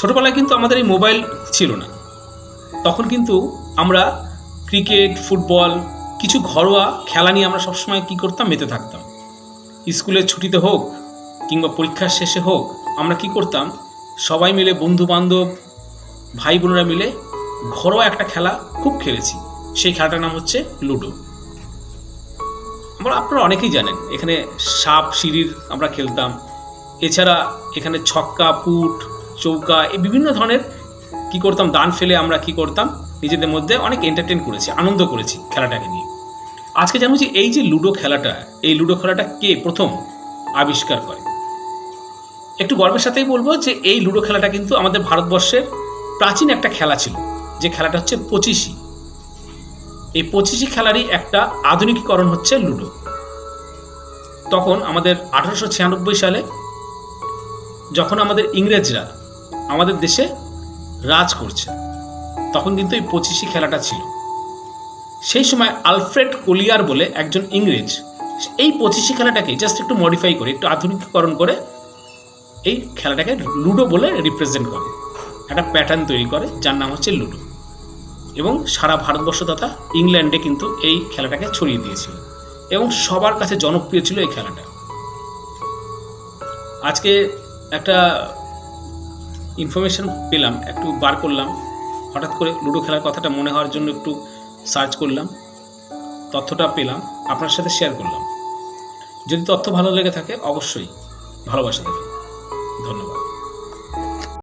ছোটোবেলায় কিন্তু আমাদের এই মোবাইল ছিল না, তখন কিন্তু আমরা ক্রিকেট, ফুটবল, কিছু ঘরোয়া খেলা নিয়ে আমরা সবসময় কী করতাম, মেতে থাকতাম। স্কুলের ছুটিতে হোক কিংবা পরীক্ষার শেষে হোক, আমরা কি করতাম, সবাই মিলে, বন্ধু বান্ধব, ভাই বোনেরা মিলে ঘরোয়া একটা খেলা খুব খেলেছি। সেই খেলাটার নাম হচ্ছে লুডো। আপনারা অনেকেই জানেন, এখানে সাপ সিঁড়ির আমরা খেলতাম। এছাড়া এখানে ছক্কা, পুট, চৌকা, এই বিভিন্ন ধরনের কি করতাম, দান ফেলে আমরা কি করতাম, নিজেদের মধ্যে অনেক এন্টারটেন করেছি, আনন্দ করেছি খেলাটাকে নিয়ে। আজকে জানবো যে এই যে লুডো খেলাটা, এই লুডো খেলাটা কে প্রথম আবিষ্কার করে। একটু গর্বের সাথেই বলবো যে এই লুডো খেলাটা কিন্তু আমাদের ভারতবর্ষের প্রাচীন একটা খেলা ছিল, যে খেলাটা হচ্ছে পঁচিশি। এই পঁচিশি খেলারই একটা আধুনিকীকরণ হচ্ছে লুডো। তখন আমাদের 1896 সালে যখন আমাদের ইংরেজরা আমাদের দেশে রাজ করছে, তখন কিন্তু এই পঁচিশি খেলাটা ছিল। সেই সময় আলফ্রেড কোলিয়ার বলে একজন ইংরেজ এই পঁচিশি খেলাটাকে জাস্ট একটু মডিফাই করে, একটু আধুনিকীকরণ করে এই খেলাটাকে লুডো বলে রিপ্রেজেন্ট করে, একটা প্যাটার্ন তৈরি করে যার নাম হচ্ছে লুডো। এবং সারা ভারতবর্ষ তথা ইংল্যান্ডে কিন্তু এই খেলাটাকে ছড়িয়ে দিয়েছিল এবং সবার কাছে জনপ্রিয় ছিল এই খেলাটা। আজকে একটা ইনফরমেশন পেলাম, একটু বার করলাম, হঠাৎ করে লুডো খেলার কথাটা মনে হওয়ার জন্য একটু সার্চ করলাম, তথ্যটা পেলাম, আপনার সাথে শেয়ার করলাম। যদি তথ্য ভালো লেগে থাকে অবশ্যই ভালোবাসা দেবেন। ধন্যবাদ।